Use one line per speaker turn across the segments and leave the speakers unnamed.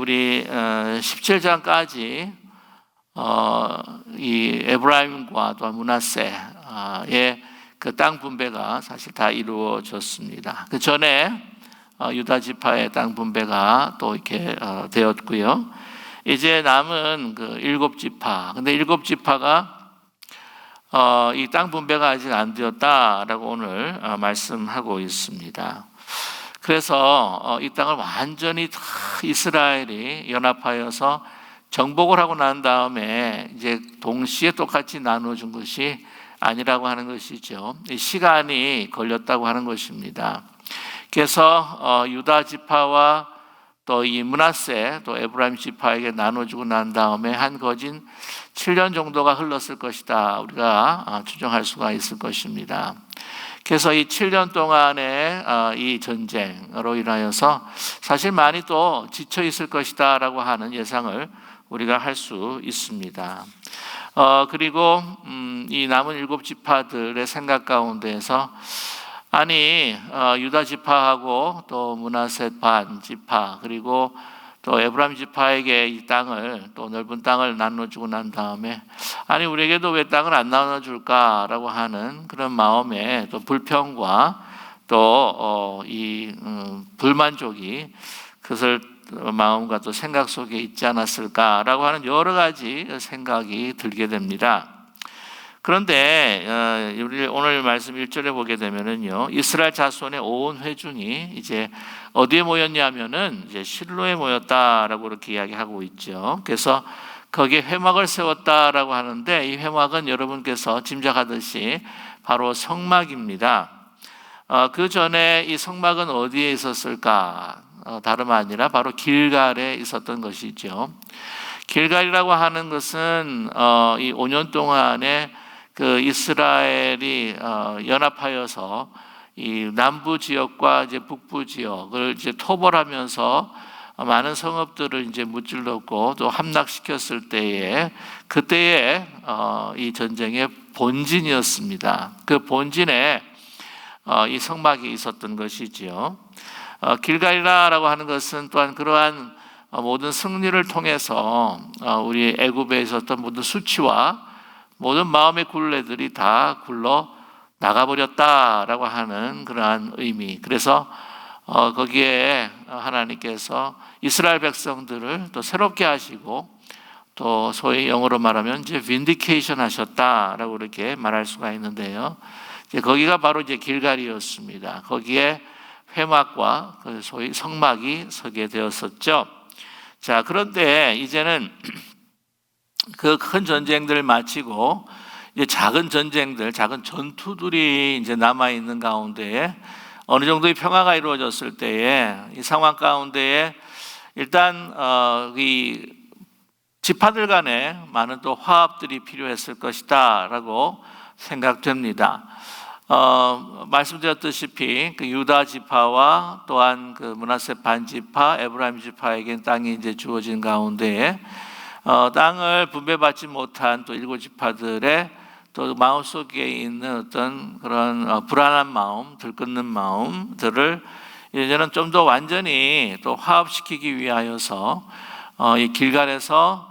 우리 17장까지 이 에브라임과 또 므낫세의 그 땅 분배가 사실 다 이루어졌습니다. 그 전에 유다 지파의 땅 분배가 또 이렇게 되었고요. 이제 남은 그 7지파. 근데 7지파가 이 땅 분배가 아직 안 되었다라고 오늘 말씀하고 있습니다. 그래서 이 땅을 완전히 다 이스라엘이 연합하여서 정복을 하고 난 다음에 이제 동시에 똑같이 나눠준 것이 아니라고 하는 것이죠. 시간이 걸렸다고 하는 것입니다. 그래서 유다 지파와 또 이 므낫세 또 에브라임 지파에게 나눠주고 난 다음에 한 거진 7년 정도가 흘렀을 것이다. 우리가 추정할 수가 있을 것입니다. 그래서 이 7년 동안의 이 전쟁으로 인하여서 사실 많이 또 지쳐 있을 것이다 라고 하는 예상을 우리가 할 수 있습니다. 그리고 이 남은 7지파들의 생각 가운데에서 아니 유다 지파하고 또 므낫세 반 지파 그리고 또 에브라임 지파에게 이 땅을 또 넓은 땅을 나눠주고 난 다음에 아니 우리에게도 왜 땅을 안 나눠줄까라고 하는 그런 마음에 또 불평과 또 이 불만족이 그것을 마음과 또 생각 속에 있지 않았을까라고 하는 여러 가지 생각이 들게 됩니다. 그런데 우리 오늘 말씀 1절에 보게 되면은요, 이스라엘 자손의 온 회중이 이제 어디에 모였냐면은 이제 실로에 모였다라고 이렇게 이야기하고 있죠. 그래서 거기에 회막을 세웠다라고 하는데 이 회막은 여러분께서 짐작하듯이 바로 성막입니다. 그 전에 이 성막은 어디에 있었을까? 다름 아니라 바로 길갈에 있었던 것이죠. 길갈이라고 하는 것은 이 5년 동안에 그 이스라엘이 연합하여서 이 남부 지역과 이제 북부 지역을 이제 토벌하면서 많은 성읍들을 이제 무찔렀고 또 함락시켰을 때에 그때의 이 전쟁의 본진이었습니다. 그 본진에 이 성막이 있었던 것이지요. 길갈이라고 하는 것은 또한 그러한 모든 승리를 통해서 우리 애굽에 있었던 모든 수치와 모든 마음의 굴레들이 다 굴러 나가버렸다라고 하는 그러한 의미. 그래서 거기에 하나님께서 이스라엘 백성들을 또 새롭게 하시고 또 소위 영어로 말하면 이제 빈디케이션 하셨다라고 이렇게 말할 수가 있는데요. 이제 거기가 바로 이제 길갈이었습니다. 거기에 회막과 소위 성막이 서게 되었었죠. 자, 그런데 이제는 그 큰 전쟁들을 마치고 이제 작은 전쟁들, 작은 전투들이 이제 남아 있는 가운데에 어느 정도의 평화가 이루어졌을 때에 이 상황 가운데에 일단 이 지파들 간에 많은 또 화합들이 필요했을 것이다라고 생각됩니다. 말씀드렸다시피 그 유다 지파와 또한 그 므낫세 반 지파, 에브라임 지파에게 땅이 이제 주어진 가운데에 땅을 분배받지 못한 또 7지파들의 또 마음속에 있는 어떤 그런 불안한 마음, 들끓는 마음들을 이제는 좀 더 완전히 또 화합시키기 위하여서 이 길갈에서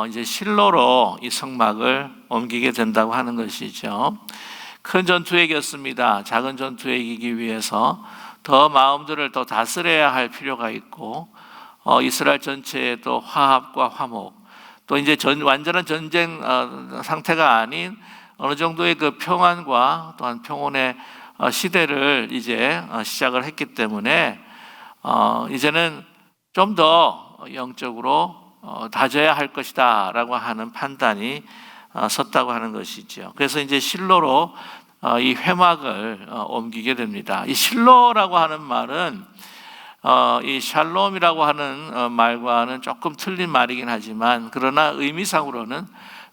이제 실로로 이 성막을 옮기게 된다고 하는 것이죠. 큰 전투에 이겼습니다. 작은 전투에 이기기 위해서 더 마음들을 더 다스려야 할 필요가 있고 이스라엘 전체의 또 화합과 화목 또 이제 완전한 전쟁 상태가 아닌 어느 정도의 그 평안과 또한 평온의 시대를 이제 시작을 했기 때문에 이제는 좀 더 영적으로 다져야 할 것이다 라고 하는 판단이 섰다고 하는 것이죠. 그래서 이제 실로로 이 회막을 옮기게 됩니다. 이 실로라고 하는 말은 이 샬롬이라고 하는 말과는 조금 틀린 말이긴 하지만 그러나 의미상으로는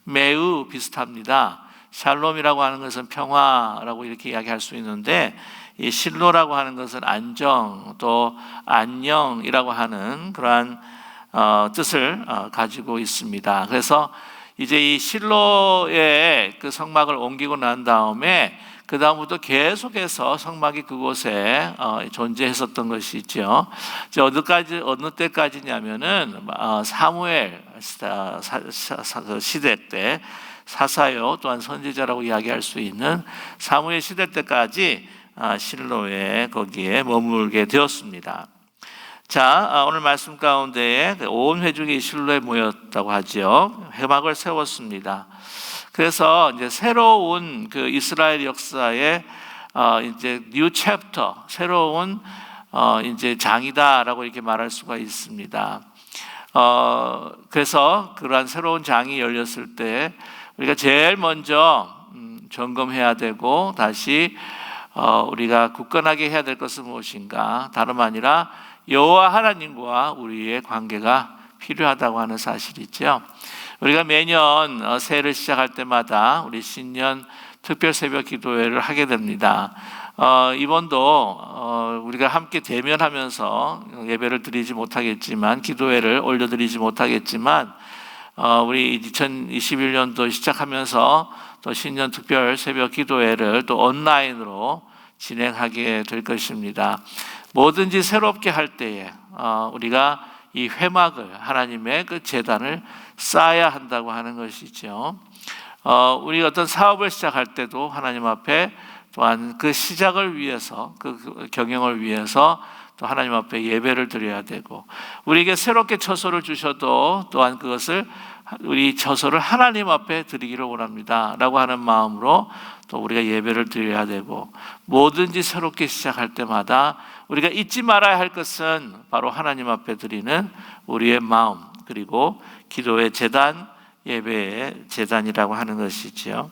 매우 비슷합니다. 샬롬이라고 하는 것은 평화라고 이렇게 이야기할 수 있는데 이 실로라고 하는 것은 안정 또 안녕이라고 하는 그러한 뜻을 가지고 있습니다. 그래서 이제 이 실로의 그 성막을 옮기고 난 다음에 그 다음부터 계속해서 성막이 그곳에 존재했었던 것이죠. 어느 때까지냐면은 사무엘 시대 때, 사사요 또한 선지자라고 이야기할 수 있는 사무엘 시대 때까지 실로에 거기에 머물게 되었습니다. 자, 오늘 말씀 가운데에 온 회중이 실로에 모였다고 하죠. 회막을 세웠습니다. 그래서 이제 새로운 그 이스라엘 역사의 이제 뉴 챕터, 새로운 이제 장이다라고 이렇게 말할 수가 있습니다. 그래서 그러한 새로운 장이 열렸을 때 우리가 제일 먼저 점검해야 되고 다시 우리가 굳건하게 해야 될 것은 무엇인가? 다름 아니라 여호와 하나님과 우리의 관계가 필요하다고 하는 사실이죠. 우리가 매년 새해를 시작할 때마다 우리 신년 특별 새벽 기도회를 하게 됩니다. 이번도 우리가 함께 대면하면서 예배를 드리지 못하겠지만, 기도회를 올려드리지 못하겠지만, 우리 2021년도 시작하면서 또 신년 특별 새벽 기도회를 또 온라인으로 진행하게 될 것입니다. 뭐든지 새롭게 할 때에 우리가 이 회막을, 하나님의 그 제단을 쌓아야 한다고 하는 것이죠. 우리 어떤 사업을 시작할 때도 하나님 앞에 또한 그 시작을 위해서, 그 경영을 위해서 또 하나님 앞에 예배를 드려야 되고, 우리에게 새롭게 처소를 주셔도 또한 그것을, 우리 처소를 하나님 앞에 드리기를 원합니다 라고 하는 마음으로 또 우리가 예배를 드려야 되고, 뭐든지 새롭게 시작할 때마다 우리가 잊지 말아야 할 것은 바로 하나님 앞에 드리는 우리의 마음, 그리고 기도의 제단, 예배의 제단이라고 하는 것이지요.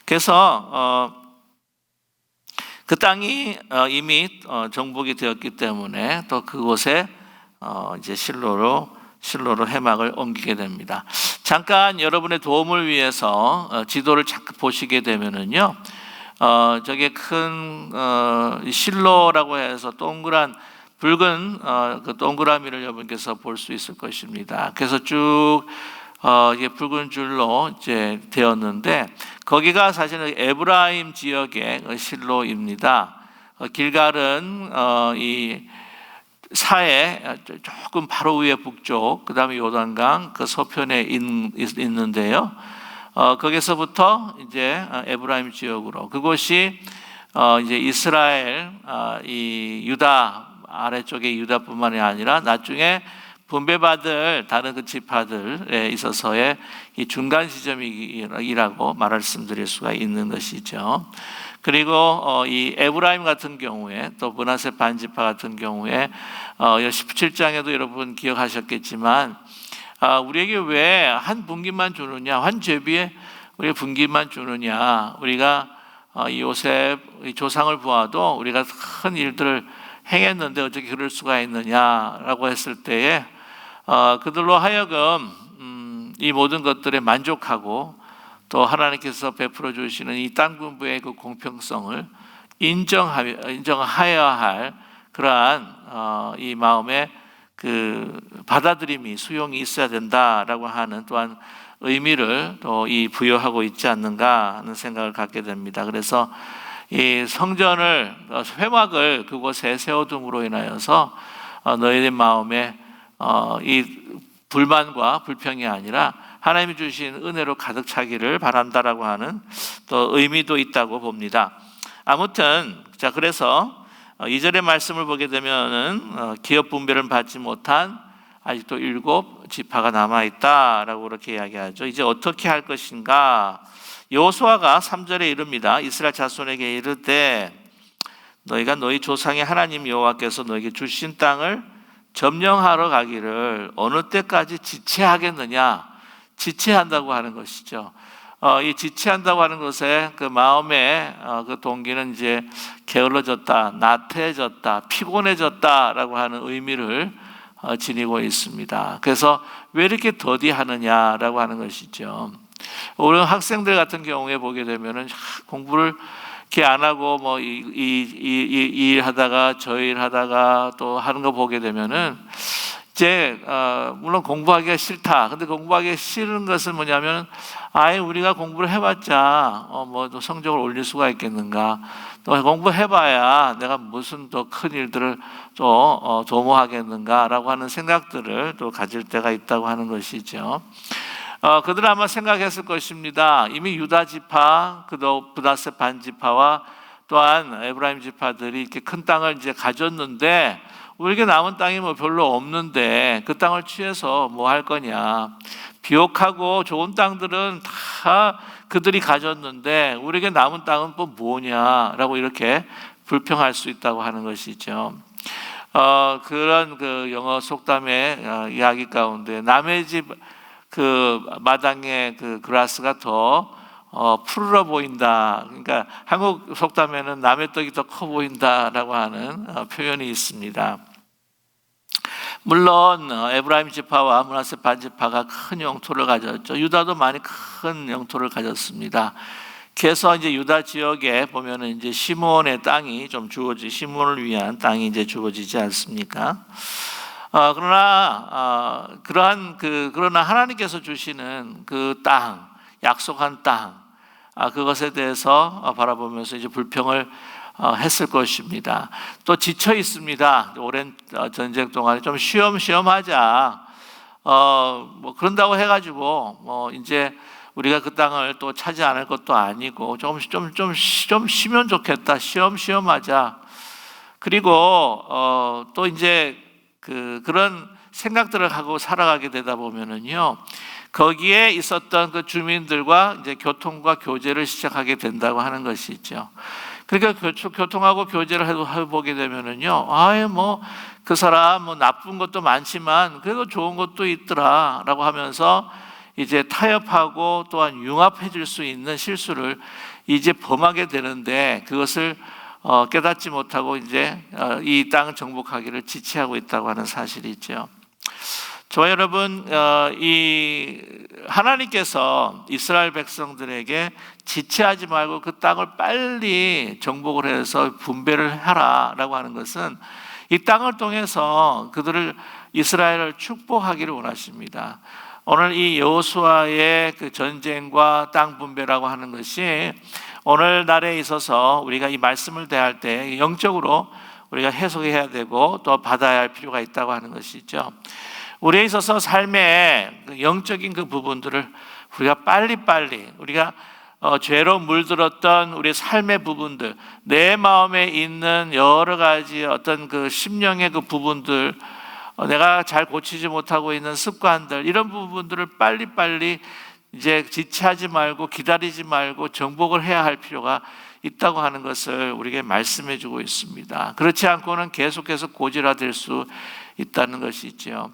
그래서 그 땅이 이미 정복이 되었기 때문에 또 그곳에 이제 실로로 회막을 옮기게 됩니다. 잠깐 여러분의 도움을 위해서 지도를 잠깐 보시게 되면은요, 저게 큰 실로라고 해서 동그란 붉은 그 동그라미를 여러분께서 볼 수 있을 것입니다. 그래서 쭉 이게 붉은 줄로 이제 되었는데, 거기가 사실은 에브라임 지역의 실로입니다. 길갈은 이 사해 조금 바로 위에 북쪽, 그 다음에 요단강 그 서편에 있는데요. 거기서부터 이제 에브라임 지역으로, 그곳이 이제 이스라엘 이 유다 아래쪽의 유다뿐만이 아니라 나중에 분배받을 다른 그 지파들에 있어서의 이 중간 지점이라고 말씀드릴 수가 있는 것이죠. 그리고 이 에브라임 같은 경우에, 또 므낫세 반지파 같은 경우에 17장에도 여러분 기억하셨겠지만, 우리에게 왜 한 분기만 주느냐, 한 제비에 우리 분기만 주느냐, 우리가 요셉 조상을 보아도 우리가 큰 일들을 행했는데 어떻게 그럴 수가 있느냐라고 했을 때에 그들로 하여금 이 모든 것들에 만족하고, 또 하나님께서 베풀어 주시는 이 땅 분부의 그 공평성을 인정하여야 할 그러한 이 마음의 그 받아들임이, 수용이 있어야 된다라고 하는 또한 의미를 또 이 부여하고 있지 않는가 하는 생각을 갖게 됩니다. 그래서 이 성전을, 회막을 그곳에 세워둠으로 인하여서 너희들 마음에 이 불만과 불평이 아니라 하나님이 주신 은혜로 가득 차기를 바란다라고 하는 또 의미도 있다고 봅니다. 아무튼 자, 그래서 2절의 말씀을 보게 되면은 기업 분배를 받지 못한 아직도 7 지파가 남아 있다라고 그렇게 이야기하죠. 이제 어떻게 할 것인가? 여호수아가 3절에 이릅니다. 이스라엘 자손에게 이르되 너희가 너희 조상의 하나님 여호와께서 너희에게 주신 땅을 점령하러 가기를 어느 때까지 지체하겠느냐? 지체한다고 하는 것이죠. 이 지체한다고 하는 것에 그 마음의 그 동기는 이제 게을러졌다, 나태해졌다, 피곤해졌다라고 하는 의미를 지니고 있습니다. 그래서 왜 이렇게 더디하느냐라고 하는 것이죠. 우리 학생들 같은 경우에 보게 되면은 공부를 이렇게 안 하고 뭐 이 일 하다가 저 일 하다가 또 하는 거 보게 되면은 이제 물론 공부하기가 싫다. 근데 공부하기 싫은 것은 뭐냐면 아예 우리가 공부를 해봤자 뭐 또 성적을 올릴 수가 있겠는가? 또 공부해봐야 내가 무슨 더 큰 일들을 또 도모하겠는가라고 하는 생각들을 또 가질 때가 있다고 하는 것이죠. 그들은 아마 생각했을 것입니다. 이미 유다 지파, 그도 므낫세 반 지파와 또한 에브라임 지파들이 이렇게 큰 땅을 이제 가졌는데 우리에게 남은 땅이 뭐 별로 없는데 그 땅을 취해서 뭐 할 거냐? 비옥하고 좋은 땅들은 다 그들이 가졌는데 우리에게 남은 땅은 또 뭐냐라고 이렇게 불평할 수 있다고 하는 것이죠. 그런 그 영어 속담의 이야기 가운데 남의 집 그 마당에 그 그라스가 더 푸르러 보인다. 그러니까 한국 속담에는 남의 떡이 더 커 보인다라고 하는 표현이 있습니다. 물론 에브라임 지파와 므낫세 반 지파가 큰 영토를 가졌죠. 유다도 많이 큰 영토를 가졌습니다. 그래서 이제 유다 지역에 보면은 이제 시므온의 땅이 좀 시므온을 위한 땅이 이제 주어지지 않습니까? 그러나 하나님께서 주시는 그 땅, 약속한 땅, 그것에 대해서 바라보면서 이제 불평을 했을 것입니다. 또 지쳐 있습니다. 오랜 전쟁 동안에 좀 쉬엄쉬엄 하자. 뭐 그런다고 해가지고 뭐 이제 우리가 그 땅을 또 차지 않을 것도 아니고 좀 쉬면 좋겠다. 쉬엄쉬엄 하자. 그리고 또 이제 그런 생각들을 하고 살아가게 되다 보면은요, 거기에 있었던 그 주민들과 이제 교통과 교제를 시작하게 된다고 하는 것이죠. 그러니까 교통하고 교제를 해보게 되면은요, 뭐 그 사람 뭐 나쁜 것도 많지만 그래도 좋은 것도 있더라라고 하면서 이제 타협하고 또한 융합해 줄 수 있는 실수를 이제 범하게 되는데 그것을 깨닫지 못하고 이제 이 땅 정복하기를 지체하고 있다고 하는 사실이 있죠. 저와 여러분, 이 하나님께서 이스라엘 백성들에게 지체하지 말고 그 땅을 빨리 정복을 해서 분배를 하라라고 하는 것은 이 땅을 통해서 그들을 이스라엘을 축복하기를 원하십니다. 오늘 이 여호수아의 그 전쟁과 땅 분배라고 하는 것이 오늘날에 있어서 우리가 이 말씀을 대할 때 영적으로 우리가 해석해야 되고 또 받아야 할 필요가 있다고 하는 것이죠. 우리에 있어서 삶의 영적인 그 부분들을 우리가 빨리빨리 우리가 죄로 물들었던 우리 삶의 부분들, 내 마음에 있는 여러 가지 어떤 그 심령의 그 부분들, 내가 잘 고치지 못하고 있는 습관들, 이런 부분들을 빨리빨리 이제 지체하지 말고 기다리지 말고 정복을 해야 할 필요가 있다고 하는 것을 우리에게 말씀해 주고 있습니다. 그렇지 않고는 계속해서 고질화될 수 있다는 것이죠.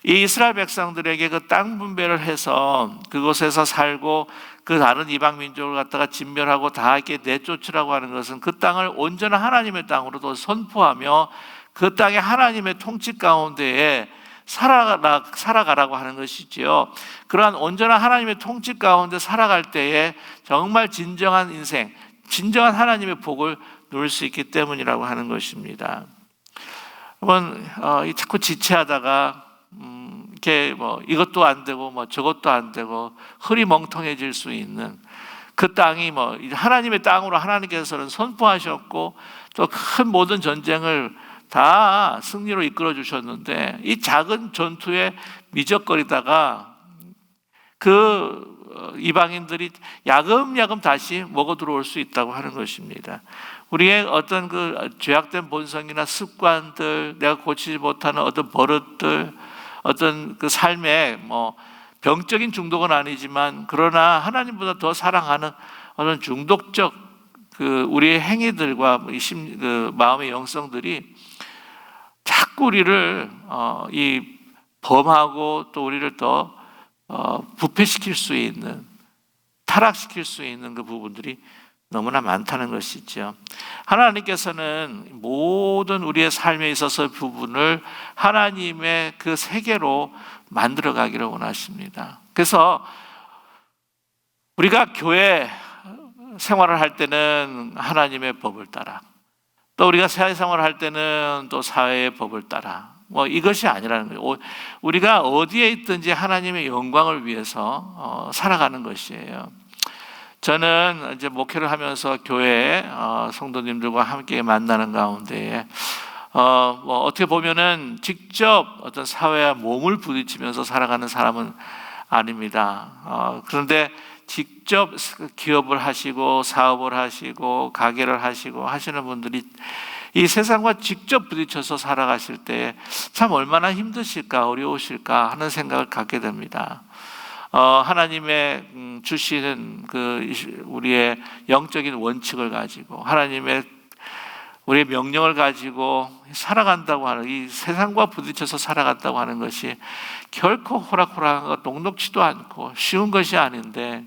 이 이스라엘 백성들에게 그 땅 분배를 해서 그곳에서 살고 그 다른 이방 민족을 갖다가 진멸하고 다 이렇게 내쫓으라고 하는 것은 그 땅을 온전한 하나님의 땅으로도 선포하며 그 땅에 하나님의 통치 가운데에 살아가라고 하는 것이지요. 그러한 온전한 하나님의 통치 가운데 살아갈 때에 정말 진정한 인생, 진정한 하나님의 복을 누릴 수 있기 때문이라고 하는 것입니다. 여러분, 자꾸 지체하다가 이렇게 뭐 이것도 안 되고 뭐 저것도 안 되고 흐리멍텅해질 수 있는 그 땅이 뭐 하나님의 땅으로 하나님께서는 선포하셨고 또 큰 모든 전쟁을 다 승리로 이끌어 주셨는데 이 작은 전투에 미적거리다가 그 이방인들이 야금야금 다시 먹어 들어올 수 있다고 하는 것입니다. 우리의 어떤 그 죄악된 본성이나 습관들, 내가 고치지 못하는 어떤 버릇들, 어떤 그 삶의 뭐 병적인 중독은 아니지만 그러나 하나님보다 더 사랑하는 어떤 중독적 그 우리의 행위들과 그 마음의 영성들이 자꾸 우리를 이 범하고 또 우리를 더 부패시킬 수 있는, 타락시킬 수 있는 그 부분들이 너무나 많다는 것이죠. 하나님께서는 모든 우리의 삶에 있어서 부분을 하나님의 그 세계로 만들어 가기를 원하십니다. 그래서 우리가 교회 생활을 할 때는 하나님의 법을 따라, 또 우리가 사회생활을 할 때는 또 사회의 법을 따라, 뭐 이것이 아니라는 거예요. 우리가 어디에 있든지 하나님의 영광을 위해서 살아가는 것이에요. 저는 이제 목회를 하면서 교회 성도님들과 함께 만나는 가운데 뭐 어떻게 보면은 직접 어떤 사회와 몸을 부딪히면서 살아가는 사람은 아닙니다. 그런데 직접 기업을 하시고 사업을 하시고 가게를 하시고 하시는 분들이 이 세상과 직접 부딪혀서 살아가실 때 참 얼마나 힘드실까 어려우실까 하는 생각을 갖게 됩니다. 하나님의 주시는 그 우리의 영적인 원칙을 가지고 하나님의 우리의 명령을 가지고 살아간다고 하는 이 세상과 부딪혀서 살아간다고 하는 것이 결코 호락호락하고 녹록지도 않고 쉬운 것이 아닌데,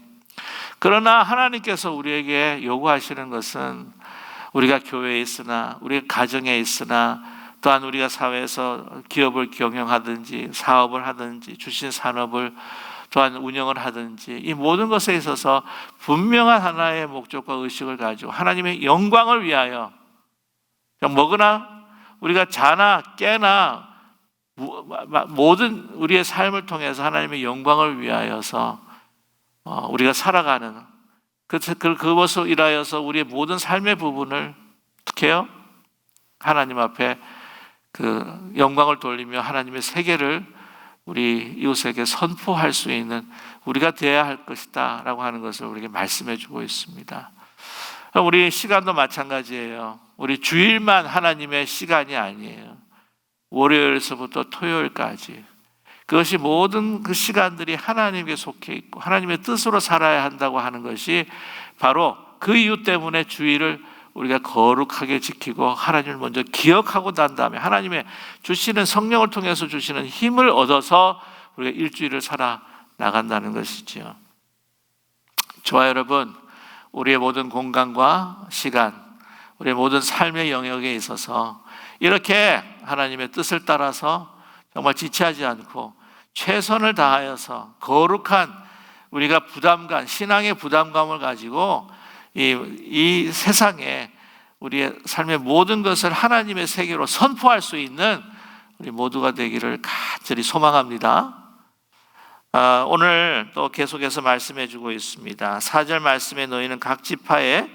그러나 하나님께서 우리에게 요구하시는 것은 우리가 교회에 있으나 우리가 가정에 있으나 또한 우리가 사회에서 기업을 경영하든지 사업을 하든지 주신 산업을 또한 운영을 하든지 이 모든 것에 있어서 분명한 하나의 목적과 의식을 가지고 하나님의 영광을 위하여 먹으나 우리가 자나 깨나 모든 우리의 삶을 통해서 하나님의 영광을 위하여서 우리가 살아가는 그것으로 인하여서 우리의 모든 삶의 부분을 어떻게 해요? 하나님 앞에 그 영광을 돌리며 하나님의 세계를 우리 이웃에게 선포할 수 있는 우리가 되어야 할 것이다 라고 하는 것을 우리에게 말씀해 주고 있습니다. 우리 시간도 마찬가지예요. 우리 주일만 하나님의 시간이 아니에요. 월요일에서부터 토요일까지 그것이 모든 그 시간들이 하나님께 속해 있고 하나님의 뜻으로 살아야 한다고 하는 것이 바로 그 이유 때문에 주일을 우리가 거룩하게 지키고 하나님을 먼저 기억하고 난 다음에 하나님의 주시는 성령을 통해서 주시는 힘을 얻어서 우리가 일주일을 살아 나간다는 것이죠. 저와 여러분, 우리의 모든 공간과 시간, 우리의 모든 삶의 영역에 있어서 이렇게 하나님의 뜻을 따라서 정말 지체하지 않고 최선을 다하여서 거룩한 우리가 부담감, 신앙의 부담감을 가지고 이 세상에 우리의 삶의 모든 것을 하나님의 세계로 선포할 수 있는 우리 모두가 되기를 간절히 소망합니다. 오늘 또 계속해서 말씀해 주고 있습니다. 4절 말씀에 너희는 각 지파에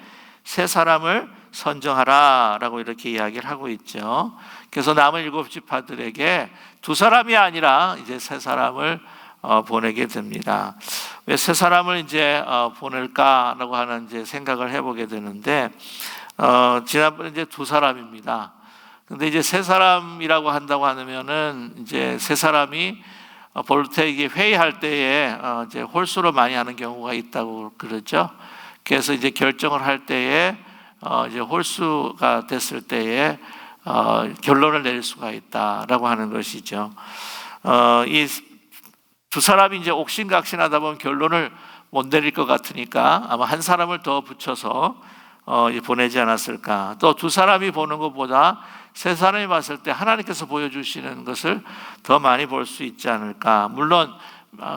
세 사람을 선정하라 라고 이렇게 이야기를 하고 있죠. 그래서 남은 7지파들에게 2사람이 아니라 이제 3사람을 보내게 됩니다. 왜 3사람을 이제 보낼까라고 하는 이제 생각을 해보게 되는데, 지난번에 이제 2사람입니다. 근데 이제 3사람이라고 한다고 하면은 이제 3사람이 볼 때 이게 회의할 때에 이제 홀수로 많이 하는 경우가 있다고 그러죠. 그래서 이제 결정을 할 때에 이제 홀수가 됐을 때에 결론을 내릴 수가 있다라고 하는 것이죠. 이 2사람이 이제 옥신각신하다 보면 결론을 못 내릴 것 같으니까 아마 1사람을 더 붙여서 보내지 않았을까. 또 2사람이 보는 것보다 3사람이 봤을 때 하나님께서 보여주시는 것을 더 많이 볼 수 있지 않을까. 물론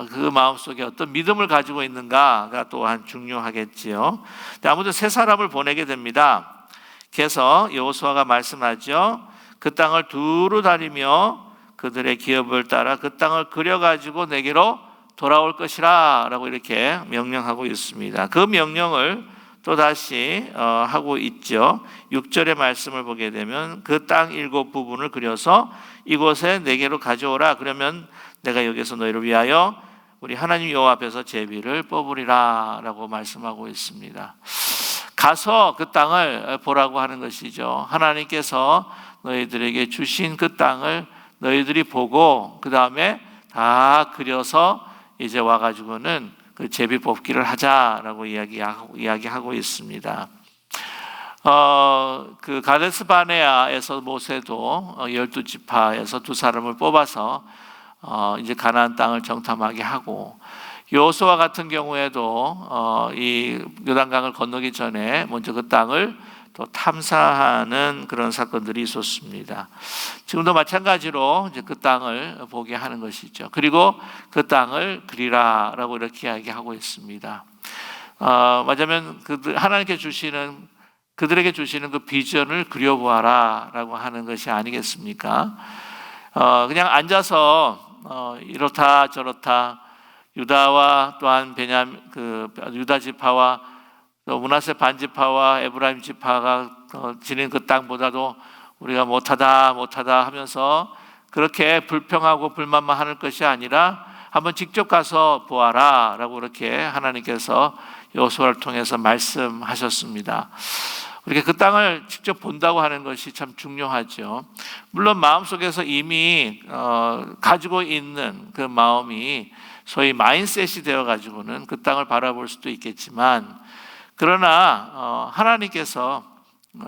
그 마음속에 어떤 믿음을 가지고 있는가가 또한 중요하겠지요. 아무튼 3사람을 보내게 됩니다. 그래서 여호수아가 말씀하죠. 그 땅을 두루 다니며 그들의 기업을 따라 그 땅을 그려가지고 내게로 돌아올 것이라 라고 이렇게 명령하고 있습니다. 그 명령을 또 다시 하고 있죠. 6절의 말씀을 보게 되면 그 땅 7부분을 그려서 이곳에 내게로 가져오라. 그러면 내가 여기서 너희를 위하여 우리 하나님 여호와 앞에서 제비를 뽑으리라 라고 말씀하고 있습니다. 가서 그 땅을 보라고 하는 것이죠. 하나님께서 너희들에게 주신 그 땅을 너희들이 보고 그 다음에 다 그려서 이제 와가지고는 그 제비 뽑기를 하자라고 이야기하고 있습니다. 그 가데스 바네아에서 모세도 12지파에서 2사람을 뽑아서 이제 가나안 땅을 정탐하게 하고, 여호수아 같은 경우에도 이 요단강을 건너기 전에 먼저 그 땅을 또 탐사하는 그런 사건들이 있었습니다. 지금도 마찬가지로 이제 그 땅을 보게 하는 것이죠. 그리고 그 땅을 그리라라고 이렇게 이야기하고 있습니다. 맞으면 하나님께 주시는 그들에게 주시는 그 비전을 그려보아라라고 하는 것이 아니겠습니까? 그냥 앉아서 이렇다 저렇다 유다와 또한 유다 지파와 또 므낫세 반지파와 에브라임 지파가 지닌 그 땅보다도 우리가 못하다 하면서 그렇게 불평하고 불만만 하는 것이 아니라 한번 직접 가서 보아라 라고 이렇게 하나님께서 여호수아를 통해서 말씀하셨습니다. 이렇게 그 땅을 직접 본다고 하는 것이 참 중요하죠. 물론 마음속에서 이미 가지고 있는 그 마음이 소위 마인셋이 되어가지고는 그 땅을 바라볼 수도 있겠지만, 그러나 하나님께서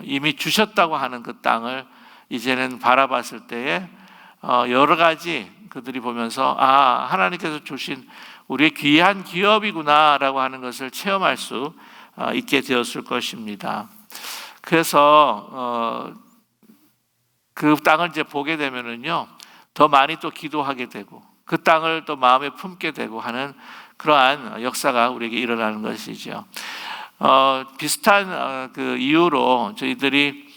이미 주셨다고 하는 그 땅을 이제는 바라봤을 때에 여러 가지 그들이 보면서 하나님께서 주신 우리의 귀한 기업이구나 라고 하는 것을 체험할 수 있게 되었을 것입니다. 그래서 그 땅을 이제 보게 되면은요, 더 많이 또 기도하게 되고 그 땅을 또 마음에 품게 되고 하는 그러한 역사가 우리에게 일어나는 것이죠. 비슷한 그 이유로 저희들이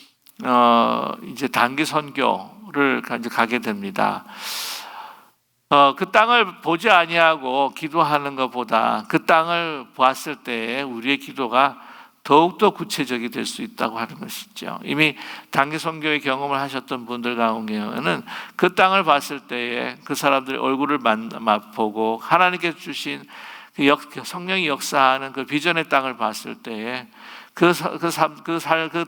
이제 단기 선교를 이제 가게 됩니다. 그 땅을 보지 아니하고 기도하는 것보다 그 땅을 보았을 때에 우리의 기도가 더욱더 구체적이 될 수 있다고 하는 것이죠. 이미 단기 선교의 경험을 하셨던 분들 가운데는 그 땅을 봤을 때에 그 사람들의 얼굴을 보고 하나님께서 주신 그 성령이 역사하는 그 비전의 땅을 봤을 때에 그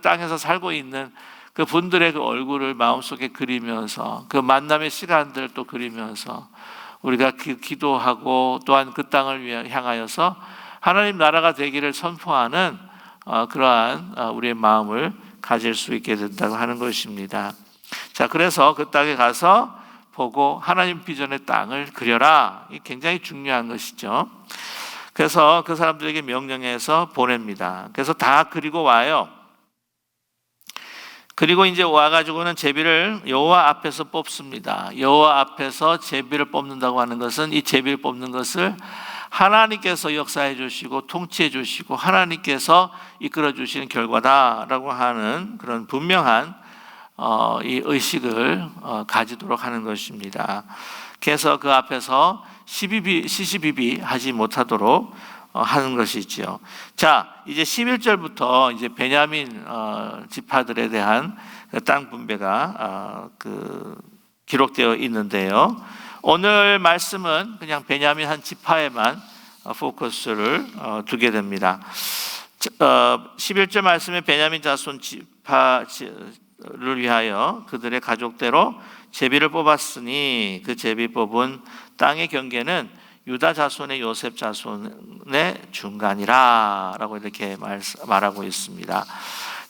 땅에서 살고 있는 그 분들의 그 얼굴을 마음속에 그리면서 그 만남의 시간들을 또 그리면서 우리가 기도하고 또한 그 땅을 향하여서 하나님 나라가 되기를 선포하는 그러한 우리의 마음을 가질 수 있게 된다고 하는 것입니다. 자, 그래서 그 땅에 가서 보고 하나님 비전의 땅을 그려라. 이 굉장히 중요한 것이죠. 그래서 그 사람들에게 명령해서 보냅니다. 그래서 다 그리고 와요. 그리고 이제 와가지고는 제비를 여호와 앞에서 뽑습니다. 여호와 앞에서 제비를 뽑는다고 하는 것은 이 제비를 뽑는 것을 하나님께서 역사해 주시고 통치해 주시고 하나님께서 이끌어 주시는 결과다라고 하는 그런 분명한 이 의식을 가지도록 하는 것입니다. 그래서 그 앞에서 시시비비 하지 못하도록 하는 것이지요. 자, 이제 11절부터 이제 베냐민 지파들에 대한 땅 분배가 기록되어 있는데요. 오늘 말씀은 그냥 베냐민 한 지파에만 포커스를 두게 됩니다. 11절 말씀에 베냐민 자손 지파를 위하여 그들의 가족대로 제비를 뽑았으니 그 제비 뽑은 땅의 경계는 유다 자손의 요셉 자손의 중간이라 라고 이렇게 말하고 있습니다.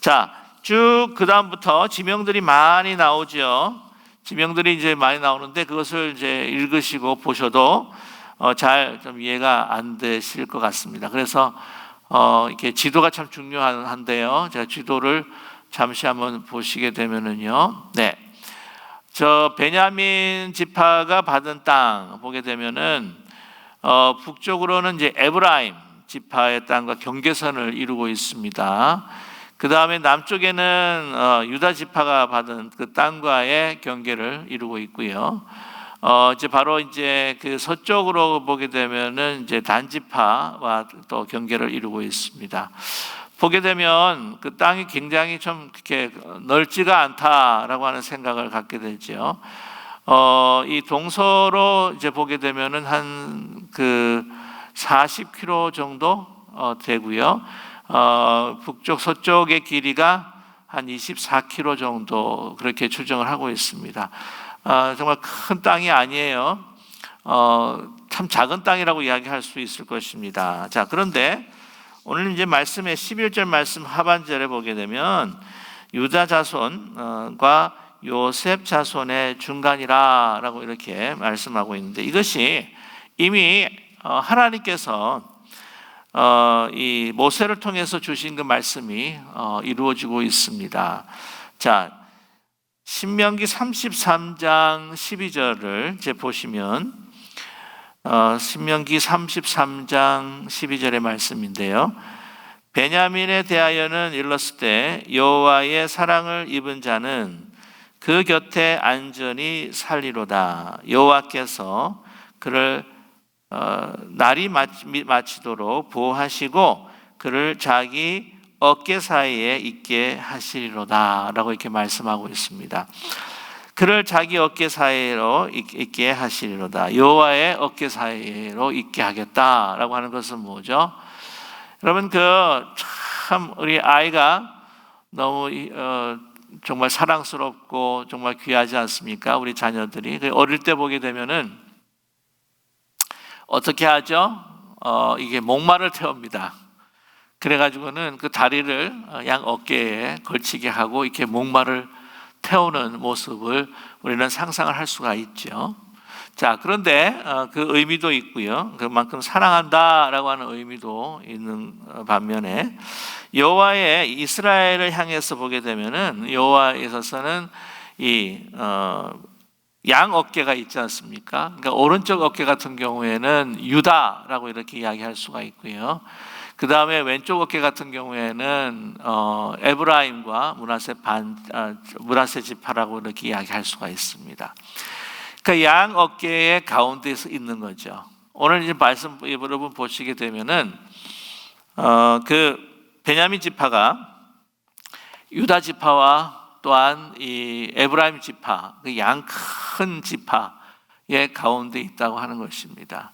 자, 쭉 그 다음부터 지명들이 많이 나오죠. 지명들이 이제 많이 나오는데 그것을 이제 읽으시고 보셔도 잘 좀 이해가 안 되실 것 같습니다. 그래서 이렇게 지도가 참 중요한데요. 제가 지도를 잠시 한번 보시게 되면은요. 네. 저 베냐민 지파가 받은 땅 보게 되면은 북쪽으로는 이제 에브라임 지파의 땅과 경계선을 이루고 있습니다. 그 다음에 남쪽에는 유다 지파가 받은 그 땅과의 경계를 이루고 있고요. 이제 바로 이제 그 서쪽으로 보게 되면은 이제 단 지파와 또 경계를 이루고 있습니다. 보게 되면 그 땅이 굉장히 좀 이렇게 넓지가 않다라고 하는 생각을 갖게 되죠. 이 동서로 이제 보게 되면은 한 그 40km 정도 되고요. 북쪽 서쪽의 길이가 한 24km 정도 그렇게 추정을 하고 있습니다. 정말 큰 땅이 아니에요. 참 작은 땅이라고 이야기할 수 있을 것입니다. 자, 그런데 오늘 이제 말씀의 11절 말씀 하반절에 보게 되면 유다 자손과 요셉 자손의 중간이라라고 이렇게 말씀하고 있는데 이것이 이미 하나님께서 이 모세를 통해서 주신 그 말씀이 이루어지고 있습니다. 자, 신명기 33장 12절을 이제 보시면 신명기 33장 12절의 말씀인데요. 베냐민에 대하여는 일렀을 때 여호와의 사랑을 입은 자는 그 곁에 안전히 살리로다. 여호와께서 그를 날이 마치도록 보호하시고 그를 자기 어깨 사이에 있게 하시리로다 라고 이렇게 말씀하고 있습니다. 그를 자기 어깨 사이로 있게 하시리로다. 여호와의 어깨 사이로 있게 하겠다라고 하는 것은 뭐죠? 여러분, 참 우리 아이가 너무 정말 사랑스럽고 정말 귀하지 않습니까? 우리 자녀들이 어릴 때 보게 되면은 어떻게 하죠? 이게 목마를 태웁니다. 그래가지고는 그 다리를 양 어깨에 걸치게 하고 이렇게 목마를 태우는 모습을 우리는 상상을 할 수가 있죠. 자, 그런데 그 의미도 있고요. 그만큼 사랑한다라고 하는 의미도 있는 반면에 여호와의 이스라엘을 향해서 보게 되면은 여호와에 있어서는 이 양 어깨가 있지 않습니까? 그러니까 오른쪽 어깨 같은 경우에는 유다라고 이렇게 이야기할 수가 있고요. 그 다음에 왼쪽 어깨 같은 경우에는 에브라임과 므낫세 지파라고 이렇게 이야기할 수가 있습니다. 그러니까 양 어깨의 가운데서 있는 거죠. 오늘 이제 말씀 여러분 보시게 되면은 그 베냐민 지파가 유다 지파와 또한 이 에브라임 지파, 그 양 큰 지파의 가운데 있다고 하는 것입니다.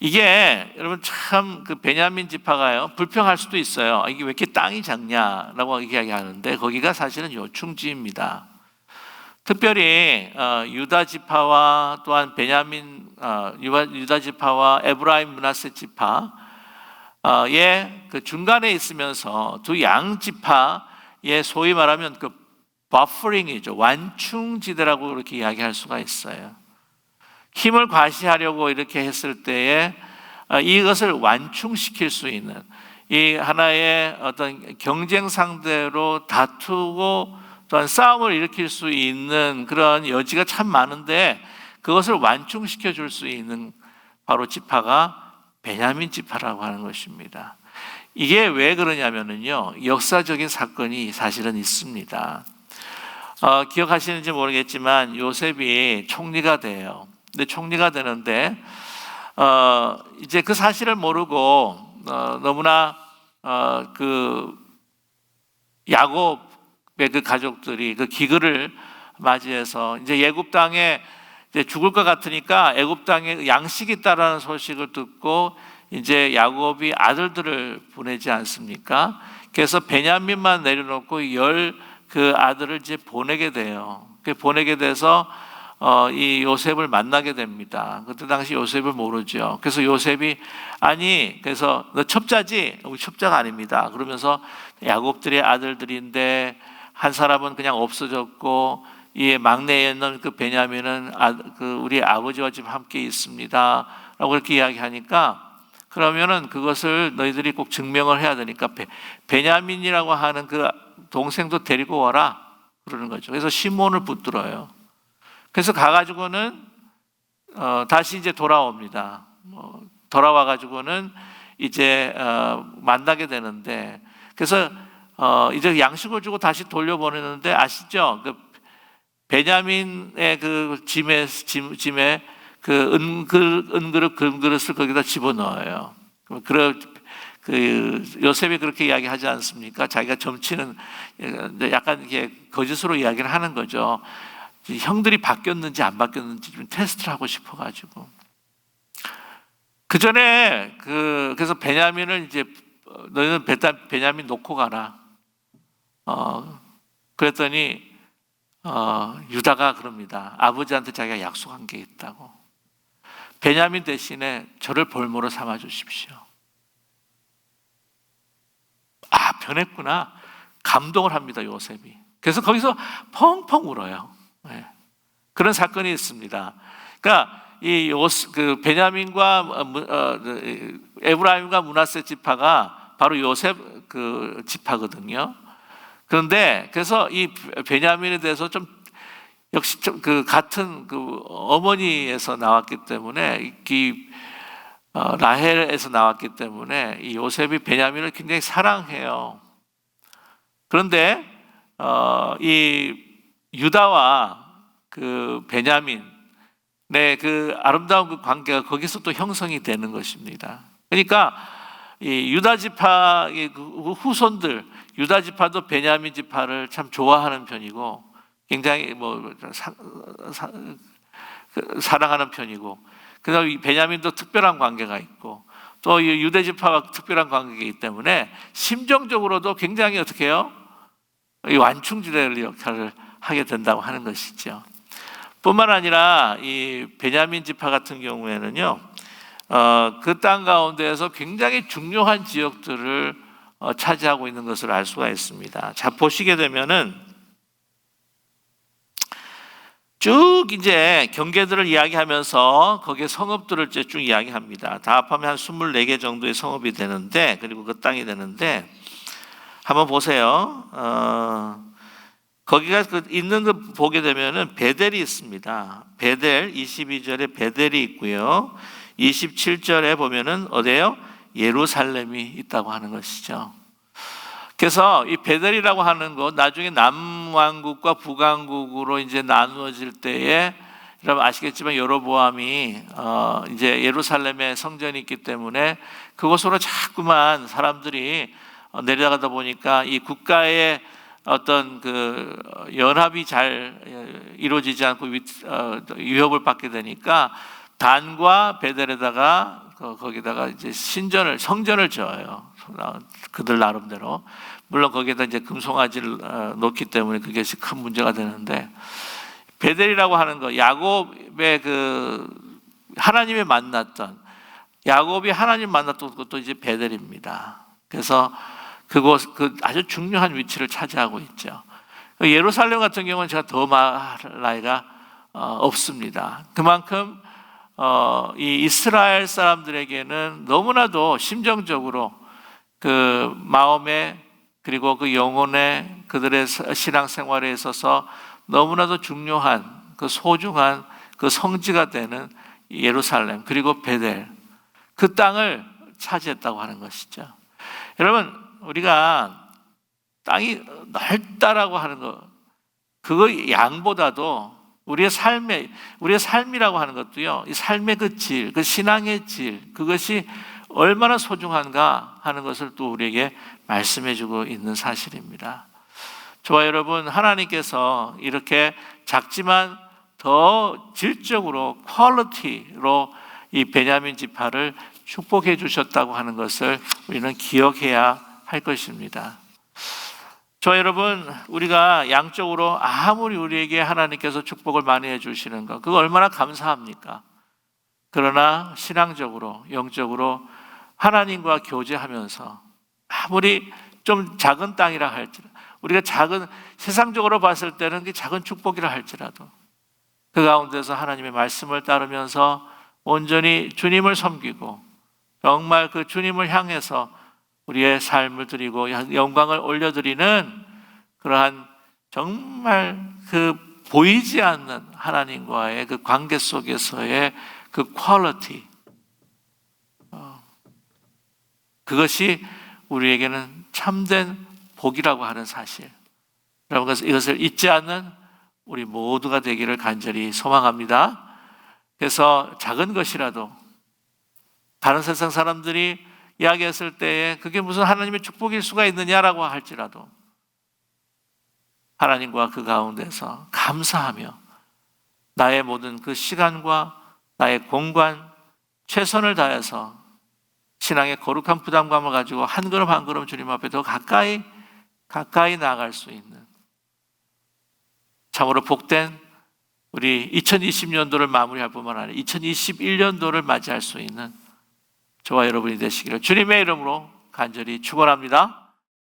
이게 여러분 참 그 베냐민 지파가요 불평할 수도 있어요. 이게 왜 이렇게 땅이 작냐라고 이야기하는데 거기가 사실은 요충지입니다. 특별히 유다 지파와 또한 베냐민 유다 지파와 에브라임 므낫세 지파의 그 중간에 있으면서 두 양 지파의 소위 말하면 그 버퍼링이죠. 완충지대라고 그렇게 이야기할 수가 있어요. 힘을 과시하려고 이렇게 했을 때에 이것을 완충시킬 수 있는 이 하나의 어떤 경쟁 상대로 다투고 또한 싸움을 일으킬 수 있는 그런 여지가 참 많은데 그것을 완충시켜 줄 수 있는 바로 지파가 베냐민 지파라고 하는 것입니다. 이게 왜 그러냐면요, 역사적인 사건이 사실은 있습니다. 기억하시는지 모르겠지만 요셉이 총리가 돼요. 근데 총리가 되는데 이제 그 사실을 모르고 너무나 그 야곱의 그 가족들이 그 기근을 맞이해서 이제 애굽 땅에 이제 죽을 것 같으니까 애굽 땅에 양식이 있다라는 소식을 듣고 이제 야곱이 아들들을 보내지 않습니까? 그래서 베냐민만 내려놓고 그 아들을 이제 보내게 돼요. 보내게 돼서 이 요셉을 만나게 됩니다. 그때 당시 요셉을 모르죠. 그래서 요셉이 그래서 너 첩자지? 우리 첩자가 아닙니다. 그러면서 야곱들의 아들들인데 한 사람은 그냥 없어졌고 이 막내에 있는 그 베냐민은 우리 아버지와 지금 함께 있습니다. 라고 그렇게 이야기하니까 그러면은 그것을 너희들이 꼭 증명을 해야 되니까 베냐민이라고 하는 그 동생도 데리고 와라 그러는 거죠. 그래서 시몬을 붙들어요. 그래서 가가지고는 다시 이제 돌아옵니다. 돌아와 가지고는 이제 만나게 되는데 그래서 이제 양식을 주고 다시 돌려보내는데 아시죠? 그 베냐민의 그 짐에 그 금그릇을 거기다 집어넣어요. 그 요셉이 그렇게 이야기하지 않습니까? 자기가 점치는 약간 이게 거짓으로 이야기를 하는 거죠. 형들이 바뀌었는지 안 바뀌었는지 좀 테스트를 하고 싶어가지고. 그 전에 그래서 베냐민을 이제 너희는 베냐민 놓고 가라. 그랬더니 유다가 그럽니다. 아버지한테 자기가 약속한 게 있다고. 베냐민 대신에 저를 볼모로 삼아 주십시오. 변했구나. 감동을 합니다, 요셉이. 그래서 거기서 펑펑 울어요. 네. 그런 사건이 있습니다. 그러니까 그 베냐민과 에브라임과 므낫세 지파가 바로 요셉 그 지파거든요. 그런데 그래서 이 베냐민에 대해서 좀 역시 좀 그 같은 그 어머니에서 나왔기 때문에 라헬에서 나왔기 때문에 이 요셉이 베냐민을 굉장히 사랑해요. 그런데 이 유다와 그 베냐민의 그 아름다운 그 관계가 거기서 또 형성이 되는 것입니다. 그러니까 이 유다 지파의 그 후손들, 유다 지파도 베냐민 지파를 참 좋아하는 편이고 굉장히 사랑하는 편이고, 그다음 이 베냐민도 특별한 관계가 있고 또 이 유대 지파와 특별한 관계이기 때문에 심정적으로도 굉장히 어떻게 해요? 이 완충지대 역할을 하게 된다고 하는 것이죠. 뿐만 아니라 이 베냐민 지파 같은 경우에는요, 그 땅 가운데에서 굉장히 중요한 지역들을 차지하고 있는 것을 알 수가 있습니다. 자, 보시게 되면은 쭉 이제 경계들을 이야기하면서 거기에 성읍들을 이제 쭉 이야기합니다. 다 합하면 한 24개 정도의 성읍이 되는데, 그리고 그 땅이 되는데, 한번 보세요. 거기가 있는 거 보게 되면은 베델이 있습니다. 베델 22절에 베델이 있고요. 27절에 보면은 어디예요? 예루살렘이 있다고 하는 것이죠. 그래서 이 베델이라고 하는 것, 나중에 남왕국과 북왕국으로 이제 나누어질 때에, 여러분 아시겠지만 여로보암이 이제 예루살렘에 성전이 있기 때문에 그곳으로 자꾸만 사람들이 내려가다 보니까 이 국가의 어떤 그 연합이 잘 이루어지지 않고 위협을 받게 되니까 단과 베델에다가 거기다가 이제 성전을 지어요. 그들 나름대로. 물론 거기에다 이제 금송아지를 놓기 때문에 그것이 큰 문제가 되는데, 베델이라고 하는 거, 야곱의 하나님이 만났던, 야곱이 하나님 만났던 것도 이제 베델입니다. 그래서 그 아주 중요한 위치를 차지하고 있죠. 예루살렘 같은 경우는 제가 더 말할 나위가 없습니다. 그만큼 이 이스라엘 사람들에게는 너무나도 심정적으로 그 마음에, 그리고 그 영혼에, 그들의 신앙생활에 있어서 너무나도 중요한 그 소중한 그 성지가 되는 예루살렘, 그리고 베델, 그 땅을 차지했다고 하는 것이죠. 여러분, 우리가 땅이 넓다라고 하는 거, 그거 양보다도 우리의 삶이라고 하는 것도요, 이 삶의 그 질, 그 신앙의 질, 그것이 얼마나 소중한가 하는 것을 또 우리에게 말씀해 주고 있는 사실입니다. 저와 여러분, 하나님께서 이렇게 작지만 더 질적으로 퀄리티로 이 베냐민 지파를 축복해 주셨다고 하는 것을 우리는 기억해야 할 것입니다. 저와 여러분, 우리가 양적으로 아무리 우리에게 하나님께서 축복을 많이 해주시는 것, 그거 얼마나 감사합니까? 그러나 신앙적으로, 영적으로 하나님과 교제하면서 아무리 좀 작은 땅이라 할지라도, 우리가 세상적으로 봤을 때는 그게 작은 축복이라 할지라도 그 가운데서 하나님의 말씀을 따르면서 온전히 주님을 섬기고 정말 그 주님을 향해서 우리의 삶을 드리고 영광을 올려드리는 그러한 정말 그 보이지 않는 하나님과의 그 관계 속에서의 그 퀄리티, 그것이 우리에게는 참된 복이라고 하는 사실, 여러분 이것을 잊지 않는 우리 모두가 되기를 간절히 소망합니다. 그래서 작은 것이라도 다른 세상 사람들이 이야기했을 때에 그게 무슨 하나님의 축복일 수가 있느냐라고 할지라도 하나님과 그 가운데서 감사하며 나의 모든 그 시간과 나의 공간, 최선을 다해서 신앙의 거룩한 부담감을 가지고 한 걸음 한 걸음 주님 앞에 더 가까이 나아갈 수 있는 참으로 복된 우리 2020년도를 마무리할 뿐만 아니라 2021년도를 맞이할 수 있는 저와 여러분이 되시기를 주님의 이름으로 간절히 축원합니다.